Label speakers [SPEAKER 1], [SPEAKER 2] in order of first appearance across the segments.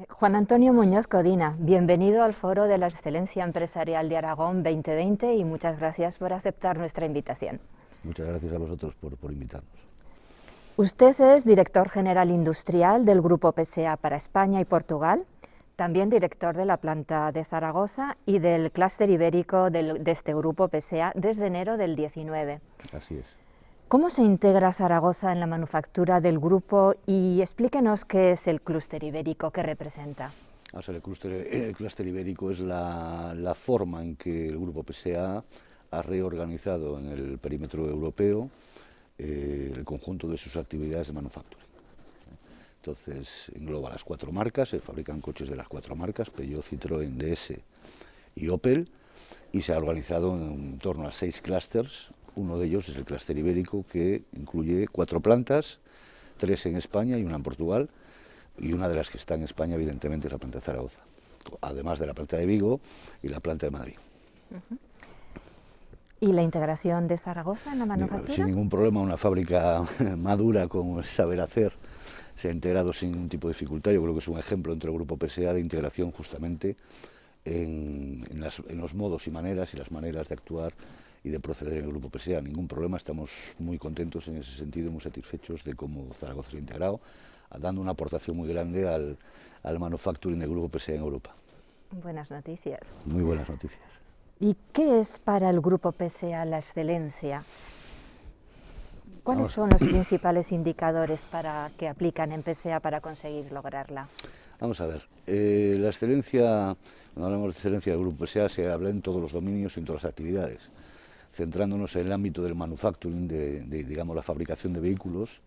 [SPEAKER 1] Juan Antonio Muñoz Codina, bienvenido al Foro de la Excelencia Empresarial de Aragón 2020 y muchas gracias por aceptar nuestra invitación.
[SPEAKER 2] Muchas gracias a vosotros por invitarnos.
[SPEAKER 1] Usted es director general industrial del Grupo PSA para España y Portugal, también director de la planta de Zaragoza y del clúster ibérico de este Grupo PSA desde enero del 19.
[SPEAKER 2] Así es.
[SPEAKER 1] ¿Cómo se integra Zaragoza en la manufactura del grupo y explíquenos qué es el clúster ibérico, qué representa?
[SPEAKER 2] El clúster ibérico es la forma en que el Grupo PSA ha reorganizado en el perímetro europeo el conjunto de sus actividades de manufactura. Entonces engloba las 4 marcas, se fabrican coches de las 4 marcas, Peugeot, Citroën, DS y Opel, y se ha organizado en torno a 6 clústeres. Uno de ellos es el clúster ibérico, que incluye 4 plantas, 3 en España y una en Portugal, y una de las que está en España, evidentemente, es la planta de Zaragoza, además de la planta de Vigo y la planta de Madrid.
[SPEAKER 1] ¿Y la integración de Zaragoza en la manufactura?
[SPEAKER 2] Sin ningún problema, una fábrica madura con saber hacer se ha integrado sin ningún tipo de dificultad. Yo creo que es un ejemplo entre el Grupo PSA de integración justamente en los modos y maneras y las maneras de actuar y de proceder en el Grupo PSA. Ningún problema, estamos muy contentos en ese sentido, muy satisfechos de cómo Zaragoza se ha integrado, dando una aportación muy grande al manufacturing del Grupo PSA en Europa.
[SPEAKER 1] Buenas noticias.
[SPEAKER 2] Muy buenas noticias.
[SPEAKER 1] ¿Y qué es para el Grupo PSA la excelencia? ¿Cuáles son los principales indicadores que aplican en PSA para conseguir lograrla?
[SPEAKER 2] Vamos a ver, la excelencia, cuando hablamos de excelencia del Grupo PSA, se habla en todos los dominios y en todas las actividades. Centrándonos en el ámbito del manufacturing, digamos, la fabricación de vehículos,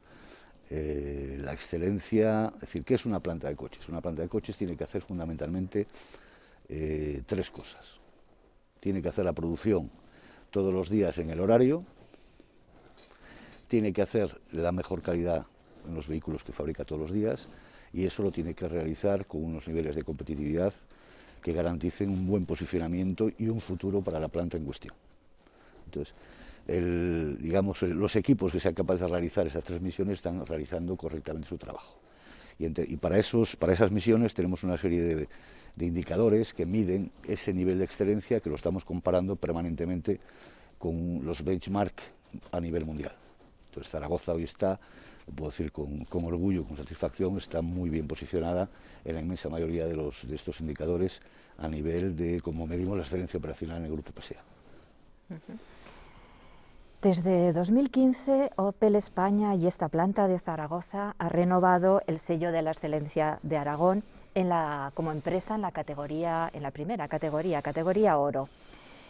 [SPEAKER 2] la excelencia, es decir, ¿qué es una planta de coches? Una planta de coches tiene que hacer fundamentalmente 3 cosas. Tiene que hacer la producción todos los días en el horario, tiene que hacer la mejor calidad en los vehículos que fabrica todos los días, y eso lo tiene que realizar con unos niveles de competitividad que garanticen un buen posicionamiento y un futuro para la planta en cuestión. Entonces, los equipos que sean capaces de realizar estas 3 misiones están realizando correctamente su trabajo. Y para esas misiones tenemos una serie de indicadores que miden ese nivel de excelencia, que lo estamos comparando permanentemente con los benchmark a nivel mundial. Entonces Zaragoza hoy está, lo puedo decir con orgullo, con satisfacción, está muy bien posicionada en la inmensa mayoría de estos indicadores a nivel de cómo medimos la excelencia operacional en el Grupo PSA.
[SPEAKER 1] Desde 2015, Opel España y esta planta de Zaragoza ha renovado el sello de la excelencia de Aragón como empresa en la primera categoría oro.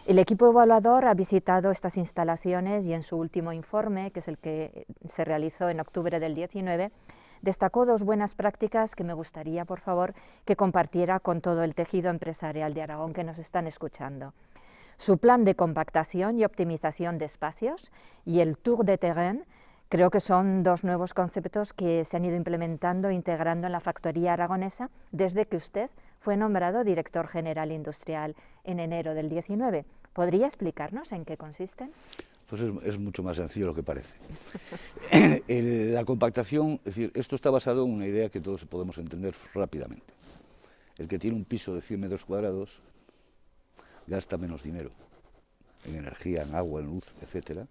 [SPEAKER 1] El equipo evaluador ha visitado estas instalaciones y en su último informe, que es el que se realizó en octubre del 19, destacó 2 buenas prácticas que me gustaría, por favor, que compartiera con todo el tejido empresarial de Aragón que nos están escuchando. Su plan de compactación y optimización de espacios y el Tour de Terrain, creo que son 2 nuevos conceptos que se han ido implementando e integrando en la factoría aragonesa desde que usted fue nombrado director general industrial en enero del 19. ¿Podría explicarnos en qué consisten?
[SPEAKER 2] Pues es mucho más sencillo de lo que parece. La compactación, es decir, esto está basado en una idea que todos podemos entender rápidamente. El que tiene un piso de 100 metros cuadrados gasta menos dinero en energía, en agua, en luz, etcétera,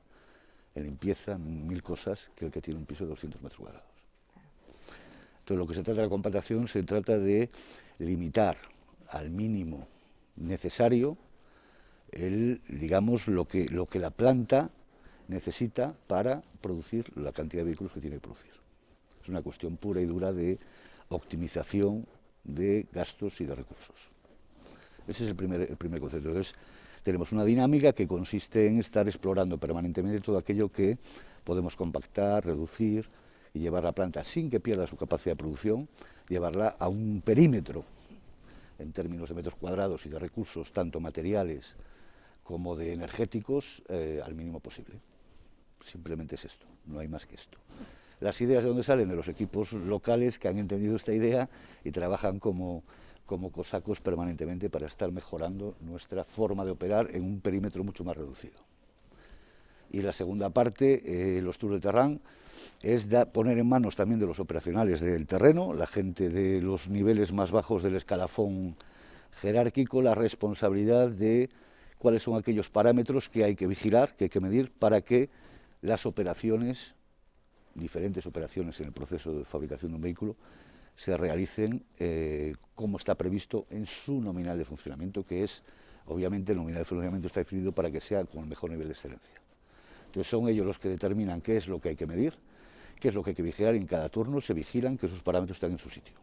[SPEAKER 2] en limpieza, en 1000 cosas, que el que tiene un piso de 200 metros cuadrados. Entonces, lo que se trata de la compactación se trata de limitar al mínimo necesario digamos, lo que la planta necesita para producir la cantidad de vehículos que tiene que producir. Es una cuestión pura y dura de optimización de gastos y de recursos. Ese es el primer concepto. Entonces, tenemos una dinámica que consiste en estar explorando permanentemente todo aquello que podemos compactar, reducir y llevar la planta sin que pierda su capacidad de producción, llevarla a un perímetro en términos de metros cuadrados y de recursos, tanto materiales como de energéticos, al mínimo posible. Simplemente es esto, no hay más que esto. Las ideas de dónde salen, de los equipos locales que han entendido esta idea y trabajan como cosacos permanentemente para estar mejorando nuestra forma de operar en un perímetro mucho más reducido. Y la segunda parte, los Tours de Terrain, es poner en manos también de los operacionales del terreno, la gente de los niveles más bajos del escalafón jerárquico, la responsabilidad de cuáles son aquellos parámetros que hay que vigilar, que hay que medir, para que las operaciones, diferentes operaciones en el proceso de fabricación de un vehículo, se realicen como está previsto en su nominal de funcionamiento, que es, obviamente, el nominal de funcionamiento está definido para que sea con el mejor nivel de excelencia. Entonces son ellos los que determinan qué es lo que hay que medir, qué es lo que hay que vigilar, y en cada turno se vigilan que esos parámetros están en su sitio.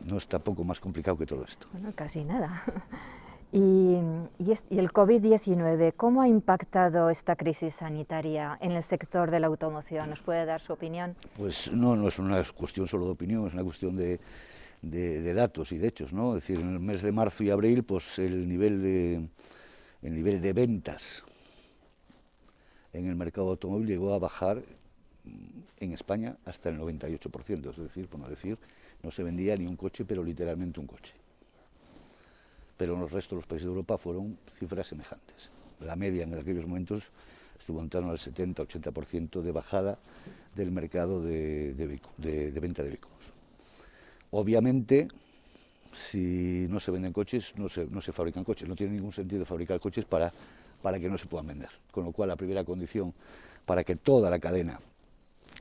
[SPEAKER 2] No es tampoco más complicado que todo esto.
[SPEAKER 1] Bueno, casi nada. Y el COVID-19, ¿cómo ha impactado esta crisis sanitaria en el sector de la automoción? ¿Nos puede dar su opinión?
[SPEAKER 2] Pues no es una cuestión solo de opinión, es una cuestión de datos y de hechos, ¿no? Es decir, en el mes de marzo y abril, pues el nivel de ventas en el mercado automóvil llegó a bajar en España hasta el 98%, es decir, por no decir, no se vendía ni un coche, pero literalmente un coche. Pero en el resto de los países de Europa fueron cifras semejantes. La media en aquellos momentos estuvo en torno al 70-80% de bajada del mercado de venta de vehículos. Obviamente, si no se venden coches, no se fabrican coches. No tiene ningún sentido fabricar coches para que no se puedan vender. Con lo cual, la primera condición para que toda la cadena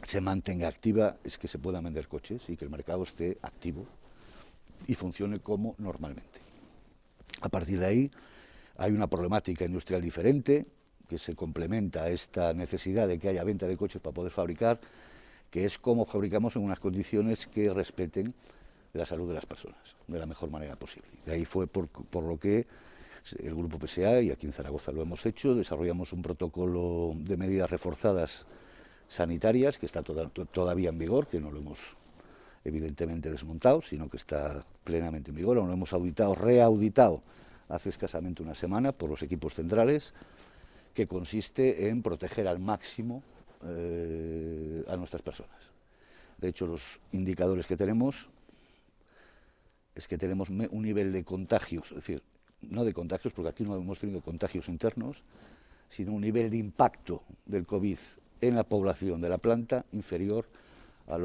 [SPEAKER 2] se mantenga activa es que se puedan vender coches y que el mercado esté activo y funcione como normalmente. A partir de ahí hay una problemática industrial diferente que se complementa a esta necesidad de que haya venta de coches para poder fabricar, que es cómo fabricamos en unas condiciones que respeten la salud de las personas de la mejor manera posible. De ahí fue por lo que el Grupo PSA, y aquí en Zaragoza lo hemos hecho, desarrollamos un protocolo de medidas reforzadas sanitarias que está todavía en vigor, que no lo hemos evidentemente desmontado, sino que está plenamente en vigor. Lo hemos reauditado hace escasamente una semana por los equipos centrales, que consiste en proteger al máximo a nuestras personas. De hecho, los indicadores que tenemos es que tenemos un nivel de contagios, es decir, no de contagios, porque aquí no hemos tenido contagios internos, sino un nivel de impacto del COVID en la población de la planta inferior a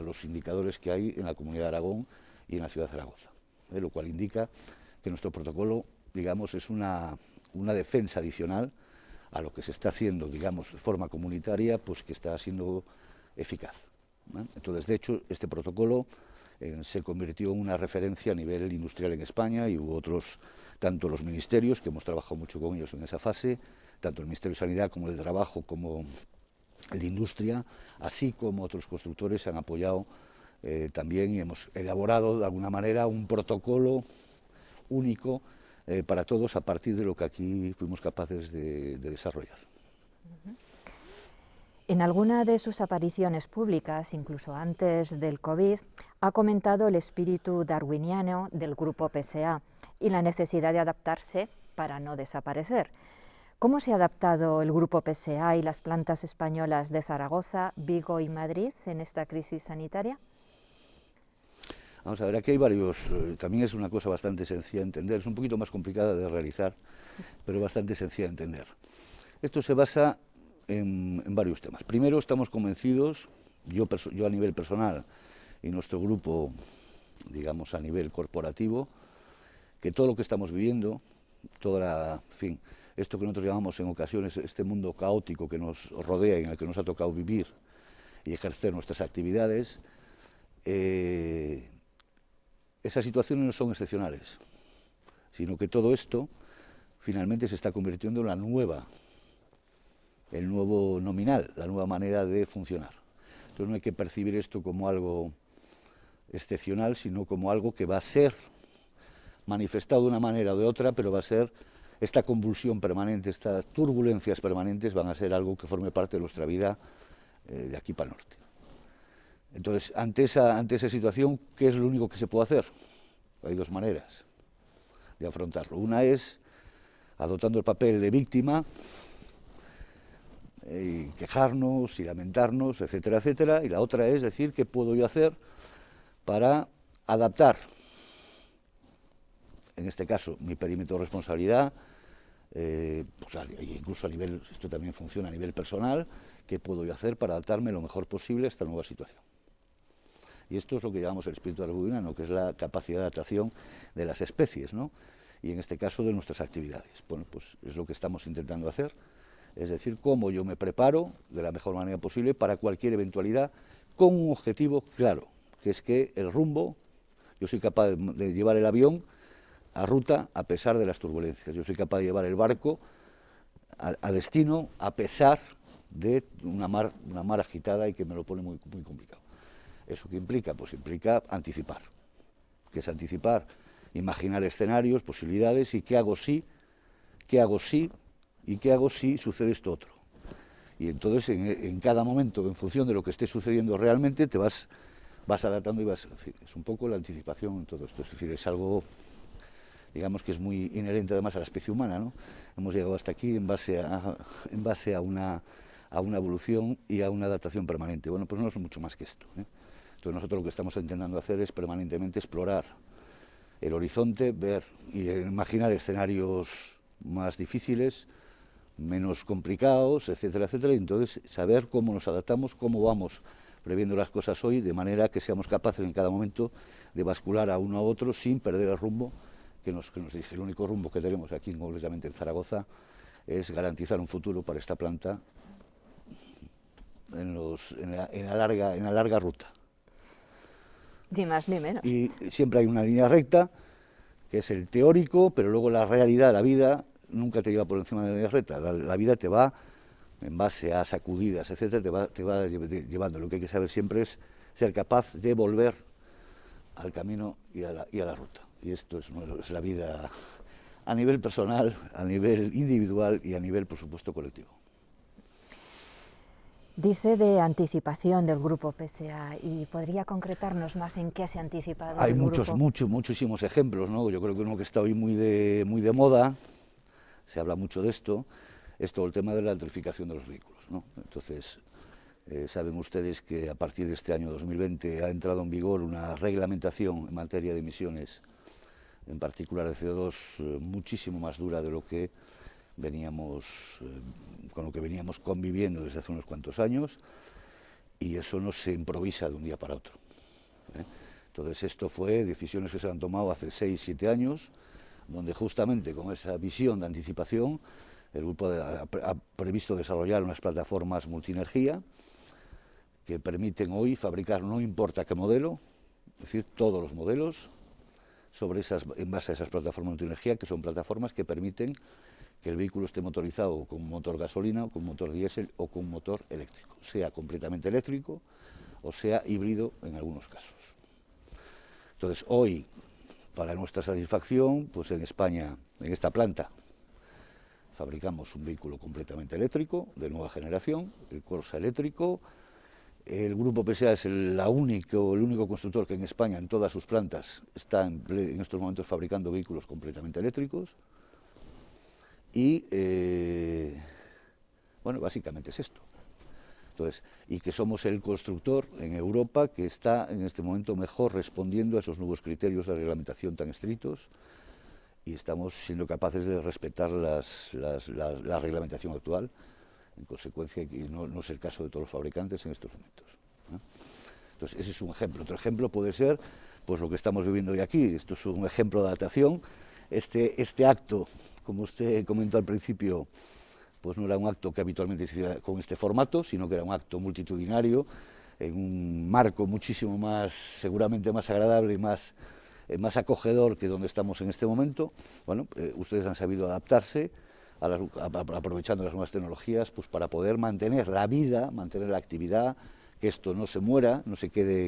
[SPEAKER 2] los indicadores que hay en la Comunidad de Aragón y en la ciudad de Zaragoza, lo cual indica que nuestro protocolo, digamos, es una defensa adicional a lo que se está haciendo, digamos, de forma comunitaria, pues que está siendo eficaz, ¿no? Entonces, de hecho, este protocolo se convirtió en una referencia a nivel industrial en España, y hubo otros, tanto los ministerios, que hemos trabajado mucho con ellos en esa fase, tanto el Ministerio de Sanidad como el de Trabajo, como el de Industria, así como otros constructores se han apoyado también, y hemos elaborado de alguna manera un protocolo único para todos a partir de lo que aquí fuimos capaces de desarrollar.
[SPEAKER 1] En alguna de sus apariciones públicas, incluso antes del COVID, ha comentado el espíritu darwiniano del Grupo PSA y la necesidad de adaptarse para no desaparecer. ¿Cómo se ha adaptado el Grupo PSA y las plantas españolas de Zaragoza, Vigo y Madrid en esta crisis sanitaria?
[SPEAKER 2] Vamos a ver, aquí hay varios, también es una cosa bastante sencilla de entender, es un poquito más complicada de realizar, pero bastante sencilla de entender. Esto se basa en varios temas. Primero, estamos convencidos, yo a nivel personal y nuestro grupo, digamos, a nivel corporativo, que todo lo que estamos viviendo, esto que nosotros llamamos en ocasiones este mundo caótico que nos rodea y en el que nos ha tocado vivir y ejercer nuestras actividades, esas situaciones no son excepcionales, sino que todo esto finalmente se está convirtiendo en el nuevo nominal, la nueva manera de funcionar. Entonces no hay que percibir esto como algo excepcional, sino como algo que va a ser manifestado de una manera o de otra, pero va a ser esta convulsión permanente, estas turbulencias permanentes van a ser algo que forme parte de nuestra vida de aquí para el norte. Entonces, ante esa situación, ¿qué es lo único que se puede hacer? Hay dos maneras de afrontarlo. Una es adoptando el papel de víctima, y quejarnos y lamentarnos, etcétera, etcétera, y la otra es decir, ¿qué puedo yo hacer para adaptar, en este caso, mi perímetro de responsabilidad, incluso a nivel, esto también funciona a nivel personal, qué puedo yo hacer para adaptarme lo mejor posible a esta nueva situación. Y esto es lo que llamamos el espíritu darwiniano, que es la capacidad de adaptación de las especies, ¿no? Y en este caso de nuestras actividades. Bueno, pues es lo que estamos intentando hacer, es decir, cómo yo me preparo de la mejor manera posible para cualquier eventualidad con un objetivo claro, que es que el rumbo, yo soy capaz de llevar el avión a ruta a pesar de las turbulencias, yo soy capaz de llevar el barco a destino a pesar de una mar agitada y que me lo pone muy, muy complicado. ¿Eso qué implica? Pues implica anticipar. ¿Qué es anticipar? Imaginar escenarios, posibilidades y qué hago si y qué hago si sucede esto otro. Y entonces en cada momento, en función de lo que esté sucediendo realmente, te vas adaptando y vas... En fin, es un poco la anticipación en todo esto. Es decir, es algo, digamos, que es muy inherente además a la especie humana, ¿no? Hemos llegado hasta aquí en base a una evolución y a una adaptación permanente. Bueno, pues no es mucho más que esto, ¿eh? Entonces nosotros lo que estamos intentando hacer es permanentemente explorar el horizonte, ver y imaginar escenarios más difíciles, menos complicados, etcétera, etcétera, y entonces saber cómo nos adaptamos, cómo vamos previendo las cosas hoy, de manera que seamos capaces en cada momento de bascular a uno a otro sin perder el rumbo que nos dirige. El único rumbo que tenemos aquí, concretamente en Zaragoza, es garantizar un futuro para esta planta en la larga ruta.
[SPEAKER 1] Ni más ni menos.
[SPEAKER 2] Y siempre hay una línea recta, que es el teórico, pero luego la realidad, la vida, nunca te lleva por encima de la línea recta. La vida te va, en base a sacudidas, etcétera, te va llevando. Lo que hay que saber siempre es ser capaz de volver al camino y a la ruta. Y esto es la vida a nivel personal, a nivel individual y a nivel, por supuesto, colectivo.
[SPEAKER 1] Dice de anticipación del grupo PSA, y podría concretarnos más en qué se ha anticipado.
[SPEAKER 2] Hay
[SPEAKER 1] el grupo.
[SPEAKER 2] muchísimos ejemplos, ¿no? Yo creo que uno que está hoy muy de moda, se habla mucho de esto, es todo el tema de la electrificación de los vehículos, ¿no? Entonces, saben ustedes que a partir de este año 2020 ha entrado en vigor una reglamentación en materia de emisiones, en particular de CO2, muchísimo más dura de lo que con lo que veníamos conviviendo desde hace unos cuantos años, y eso no se improvisa de un día para otro, ¿eh? Entonces esto fue decisiones que se han tomado hace 6, 7 años, donde justamente con esa visión de anticipación el grupo ha previsto desarrollar unas plataformas multienergía que permiten hoy fabricar, no importa qué modelo, es decir, todos los modelos, en base a esas plataformas multienergía, que son plataformas que permiten que el vehículo esté motorizado con un motor gasolina, o con un motor diésel o con un motor eléctrico, sea completamente eléctrico o sea híbrido en algunos casos. Entonces, hoy, para nuestra satisfacción, pues en España, en esta planta, fabricamos un vehículo completamente eléctrico, de nueva generación, el Corsa eléctrico. El grupo PSA es el único constructor que en España, en todas sus plantas, está en estos momentos fabricando vehículos completamente eléctricos. Y, bueno, básicamente es esto. Entonces, y que somos el constructor en Europa que está en este momento mejor respondiendo a esos nuevos criterios de reglamentación tan estrictos, y estamos siendo capaces de respetar la reglamentación actual, en consecuencia, que no es el caso de todos los fabricantes en estos momentos, ¿no? Entonces, ese es un ejemplo. Otro ejemplo puede ser pues lo que estamos viviendo hoy aquí. Esto es un ejemplo de adaptación. Este acto, como usted comentó al principio, pues no era un acto que habitualmente se hiciera con este formato, sino que era un acto multitudinario, en un marco muchísimo más, seguramente más agradable y más acogedor que donde estamos en este momento. Bueno, ustedes han sabido adaptarse, aprovechando las nuevas tecnologías, pues para poder mantener la vida, mantener la actividad, que esto no se muera, no se quede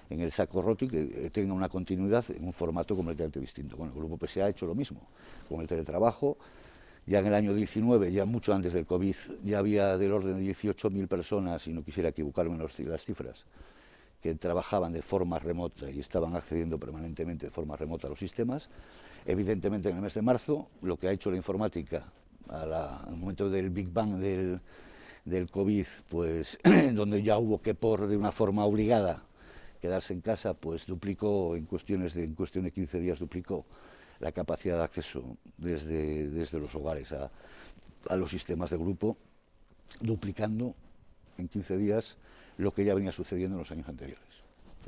[SPEAKER 2] en el saco roto y que tenga una continuidad en un formato completamente distinto. Bueno, el Grupo PSA ha hecho lo mismo con el teletrabajo. Ya en el año 19, ya mucho antes del COVID, ya había del orden de 18.000 personas, y no quisiera equivocarme en las cifras, que trabajaban de forma remota y estaban accediendo permanentemente de forma remota a los sistemas. Evidentemente, en el mes de marzo, lo que ha hecho la informática al momento del Big Bang del COVID, pues donde ya hubo que de una forma obligada quedarse en casa, pues duplicó en cuestión de 15 días, duplicó la capacidad de acceso desde los hogares a los sistemas de grupo, duplicando en 15 días lo que ya venía sucediendo en los años anteriores.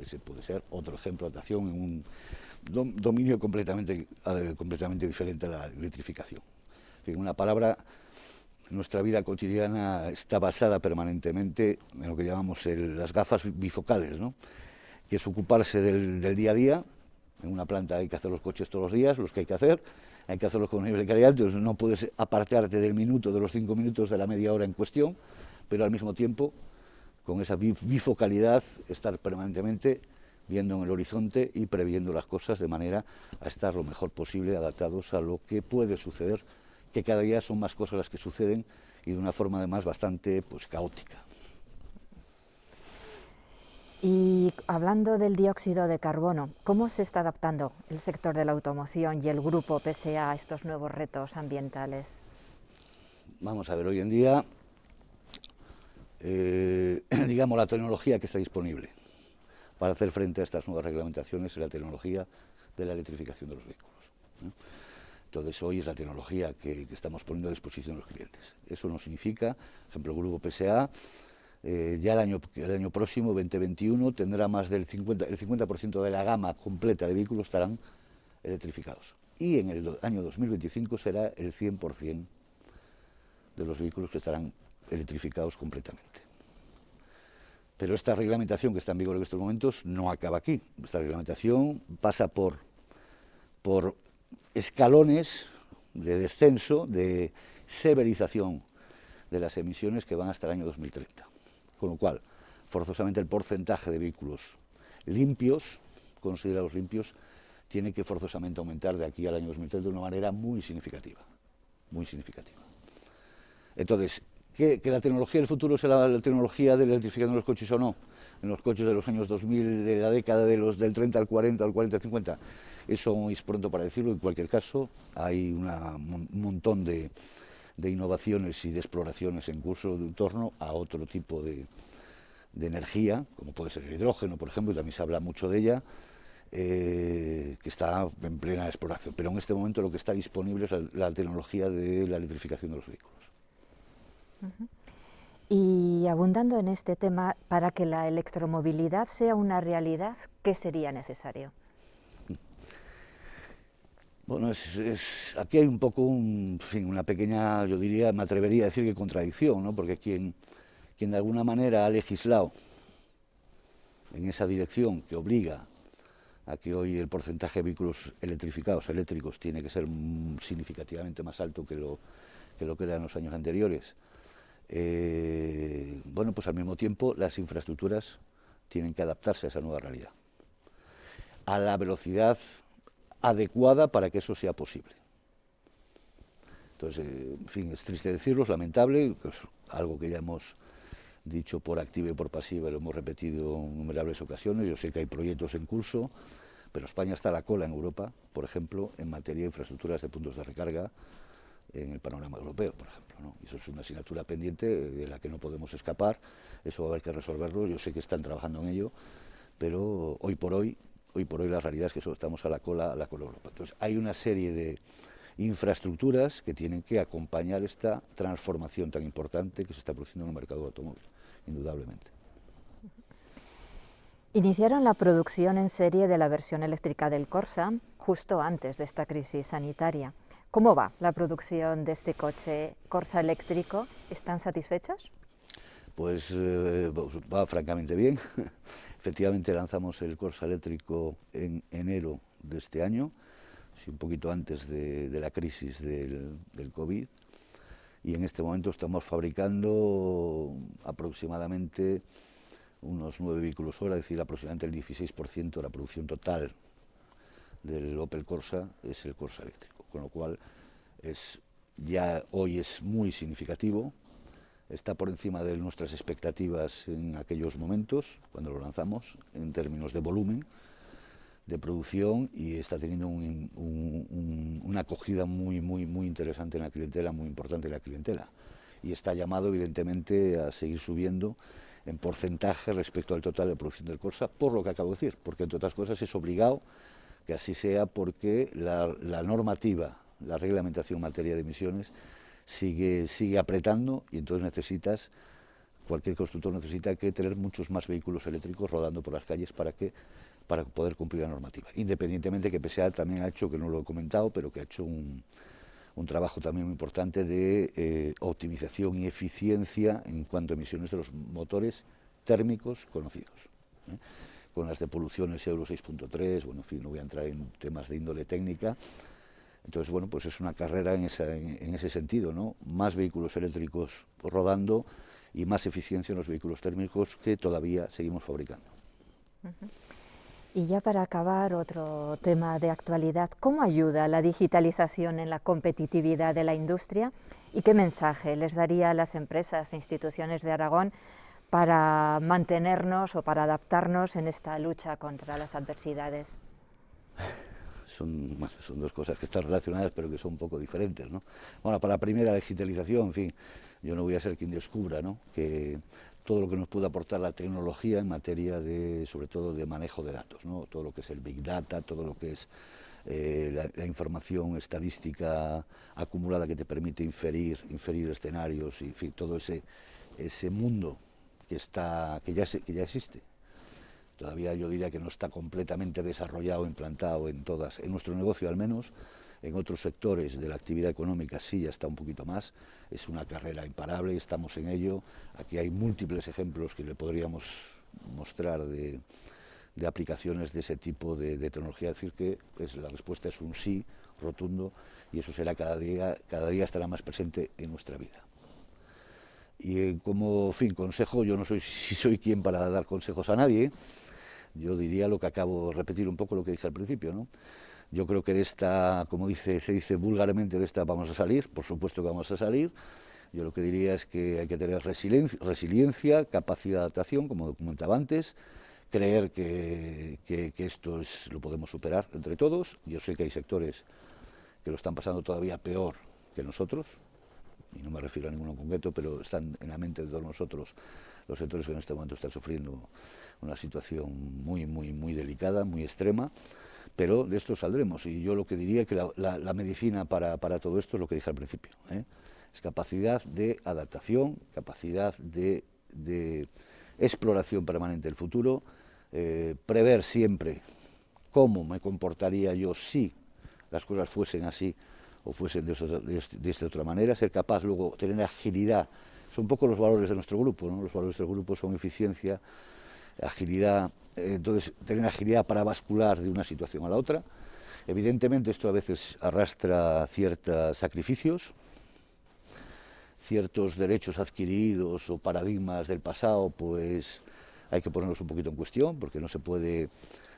[SPEAKER 2] Ese puede ser otro ejemplo de acción en un dominio completamente diferente a la electrificación. En una palabra, nuestra vida cotidiana está basada permanentemente en lo que llamamos las gafas bifocales, ¿no? Que es ocuparse del día a día. En una planta hay que hacer los coches todos los días, los que hay que hacerlos con un nivel de calidad, entonces no puedes apartarte del minuto, de los 5 minutos, de la media hora en cuestión, pero al mismo tiempo, con esa bifocalidad, estar permanentemente viendo en el horizonte y previendo las cosas de manera a estar lo mejor posible adaptados a lo que puede suceder, que cada día son más cosas las que suceden y de una forma además bastante caótica.
[SPEAKER 1] Y hablando del dióxido de carbono, ¿cómo se está adaptando el sector de la automoción y el grupo PSA a estos nuevos retos ambientales?
[SPEAKER 2] Vamos a ver, hoy en día, digamos, la tecnología que está disponible para hacer frente a estas nuevas reglamentaciones es la tecnología de la electrificación de los vehículos, ¿no? Entonces, hoy es la tecnología que estamos poniendo a disposición de los clientes. Eso no significa, por ejemplo, el grupo PSA, ya el año próximo, 2021, tendrá más del 50% de la gama completa de vehículos estarán electrificados. Y en el año 2025 será el 100% de los vehículos que estarán electrificados completamente. Pero esta reglamentación que está en vigor en estos momentos no acaba aquí. Esta reglamentación pasa por escalones de descenso, de severización de las emisiones que van hasta el año 2030. Con lo cual, forzosamente el porcentaje de vehículos limpios, considerados limpios, tiene que forzosamente aumentar de aquí al año 2030 de una manera muy significativa. Muy significativa. Entonces, ¿que la tecnología del futuro será la tecnología de la electrificación de los coches o no? En los coches de los años 2000, de la década del 30 al 40, al 40 al 50, eso es pronto para decirlo. En cualquier caso, hay un montón de innovaciones y de exploraciones en curso en torno a otro tipo de energía, como puede ser el hidrógeno, por ejemplo, y también se habla mucho de ella, que está en plena exploración. Pero en este momento lo que está disponible es la tecnología de la electrificación de los vehículos.
[SPEAKER 1] Y abundando en este tema, para que la electromovilidad sea una realidad, ¿qué sería necesario?
[SPEAKER 2] Bueno, aquí hay un poco una pequeña, yo diría, me atrevería a decir que contradicción, ¿no? Porque quien de alguna manera ha legislado en esa dirección que obliga a que hoy el porcentaje de vehículos eléctricos, tiene que ser significativamente más alto que lo que era en los años anteriores. Bueno, pues al mismo tiempo las infraestructuras tienen que adaptarse a esa nueva realidad, a la velocidad adecuada para que eso sea posible. Entonces, en fin, es triste decirlo, es lamentable, es algo que ya hemos dicho por activa y por pasiva, lo hemos repetido en innumerables ocasiones. Yo sé que hay proyectos en curso, pero España está a la cola en Europa, por ejemplo, en materia de infraestructuras de puntos de recarga en el panorama europeo, por ejemplo, ¿no? Y eso es una asignatura pendiente de la que no podemos escapar. Eso va a haber que resolverlo. Yo sé que están trabajando en ello, pero hoy por hoy la realidad es que estamos a la cola de Europa. Entonces, hay una serie de infraestructuras que tienen que acompañar esta transformación tan importante que se está produciendo en el mercado del automóvil, indudablemente.
[SPEAKER 1] Iniciaron la producción en serie de la versión eléctrica del Corsa justo antes de esta crisis sanitaria. ¿Cómo va la producción de este coche Corsa eléctrico? ¿Están satisfechos?
[SPEAKER 2] Pues va francamente bien. Efectivamente lanzamos el Corsa eléctrico en enero de este año, un poquito antes de la crisis del COVID, y en este momento estamos fabricando aproximadamente unos 9 vehículos hora, es decir, aproximadamente el 16% de la producción total del Opel Corsa es el Corsa eléctrico, con lo cual ya hoy es muy significativo, está por encima de nuestras expectativas en aquellos momentos, cuando lo lanzamos, en términos de volumen de producción, y está teniendo una acogida muy interesante en la clientela, muy importante en la clientela, y está llamado evidentemente a seguir subiendo en porcentaje respecto al total de producción del Corsa, por lo que acabo de decir, porque entre otras cosas es obligado que así sea, porque la normativa, la reglamentación en materia de emisiones sigue apretando, y entonces cualquier constructor necesita que tener muchos más vehículos eléctricos rodando por las calles para poder cumplir la normativa. Independientemente que PSA también ha hecho, que no lo he comentado, pero que ha hecho un trabajo también muy importante de optimización y eficiencia en cuanto a emisiones de los motores térmicos conocidos, con las depoluciones Euro 6.3, bueno, en fin, no voy a entrar en temas de índole técnica. Entonces, bueno, pues es una carrera en ese sentido, ¿no? Más vehículos eléctricos rodando y más eficiencia en los vehículos térmicos que todavía seguimos fabricando.
[SPEAKER 1] Y ya para acabar, otro tema de actualidad, ¿cómo ayuda la digitalización en la competitividad de la industria y qué mensaje les daría a las empresas e instituciones de Aragón para mantenernos o para adaptarnos en esta lucha contra las adversidades?
[SPEAKER 2] Son dos cosas que están relacionadas, pero que son un poco diferentes, ¿no? Bueno, para la primera, digitalización, en fin, yo no voy a ser quien descubra, ¿no?, que todo lo que nos puede aportar la tecnología en materia sobre todo de manejo de datos, ¿no?, todo lo que es el Big Data, todo lo que es la información estadística acumulada que te permite inferir escenarios, y en fin, todo ese mundo que ya existe. Todavía yo diría que no está completamente desarrollado, implantado en nuestro negocio al menos. En otros sectores de la actividad económica sí ya está un poquito más. Es una carrera imparable, estamos en ello. Aquí hay múltiples ejemplos que le podríamos mostrar de aplicaciones de ese tipo de tecnología. Es decir, que la respuesta es un sí rotundo, y eso será cada día estará más presente en nuestra vida. Y como consejo, yo no soy quien para dar consejos a nadie. Yo diría lo que acabo de repetir, un poco lo que dije al principio, ¿no? Yo creo que de esta, como se dice vulgarmente, de esta vamos a salir, por supuesto que vamos a salir. Yo lo que diría es que hay que tener resiliencia, capacidad de adaptación, como comentaba antes, creer que esto lo podemos superar entre todos. Yo sé que hay sectores que lo están pasando todavía peor que nosotros, y no me refiero a ninguno en concreto, pero están en la mente de todos nosotros los sectores que en este momento están sufriendo una situación muy delicada, muy extrema, pero de esto saldremos. Y yo lo que diría es que la medicina para todo esto es lo que dije al principio, es capacidad de adaptación, capacidad de exploración permanente del futuro, prever siempre cómo me comportaría yo si las cosas fuesen así o fuesen de esta otra manera, ser capaz luego de tener agilidad. Son un poco los valores de nuestro grupo, ¿no? Los valores del grupo son eficiencia, agilidad, entonces tener agilidad para bascular de una situación a la otra. Evidentemente esto a veces arrastra ciertos sacrificios, ciertos derechos adquiridos o paradigmas del pasado, pues hay que ponerlos un poquito en cuestión, porque no se puede,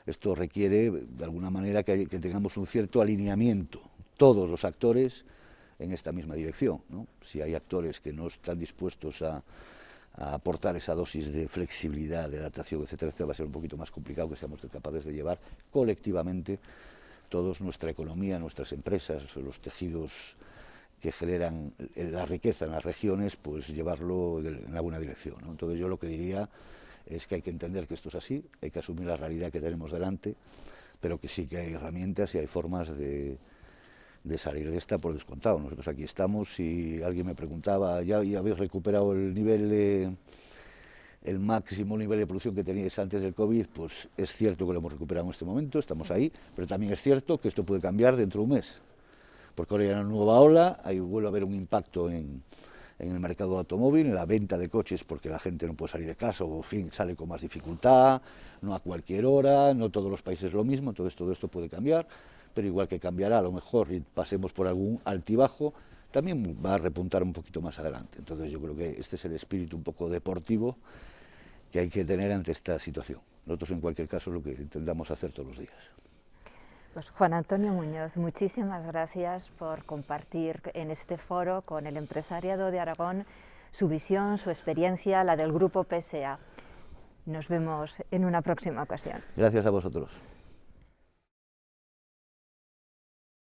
[SPEAKER 2] esto requiere de alguna manera que tengamos un cierto alineamiento, todos los actores, en esta misma dirección, ¿no? Si hay actores que no están dispuestos a aportar esa dosis de flexibilidad, de adaptación, etcétera, etcétera, va a ser un poquito más complicado que seamos capaces de llevar colectivamente todos nuestra economía, nuestras empresas, los tejidos que generan la riqueza en las regiones, pues llevarlo en la buena dirección, ¿no? Entonces yo lo que diría es que hay que entender que esto es así, hay que asumir la realidad que tenemos delante, pero que sí que hay herramientas y hay formas de salir de esta por descontado. Nosotros aquí estamos. Si alguien me preguntaba, ¿ya habéis recuperado el máximo nivel de producción que teníais antes del COVID? Pues es cierto que lo hemos recuperado en este momento, estamos ahí, pero también es cierto que esto puede cambiar dentro de un mes, porque ahora hay una nueva ola, ahí vuelve a haber un impacto en el mercado automóvil, en la venta de coches, porque la gente no puede salir de casa, o en fin, sale con más dificultad, no a cualquier hora, no todos los países lo mismo, entonces todo esto puede cambiar, pero igual que cambiará a lo mejor y pasemos por algún altibajo, también va a repuntar un poquito más adelante. Entonces yo creo que este es el espíritu un poco deportivo que hay que tener ante esta situación. Nosotros en cualquier caso es lo que intentamos hacer todos los días.
[SPEAKER 1] Pues Juan Antonio Muñoz, muchísimas gracias por compartir en este foro con el empresariado de Aragón su visión, su experiencia, la del Grupo PSA. Nos vemos en una próxima ocasión.
[SPEAKER 2] Gracias a vosotros.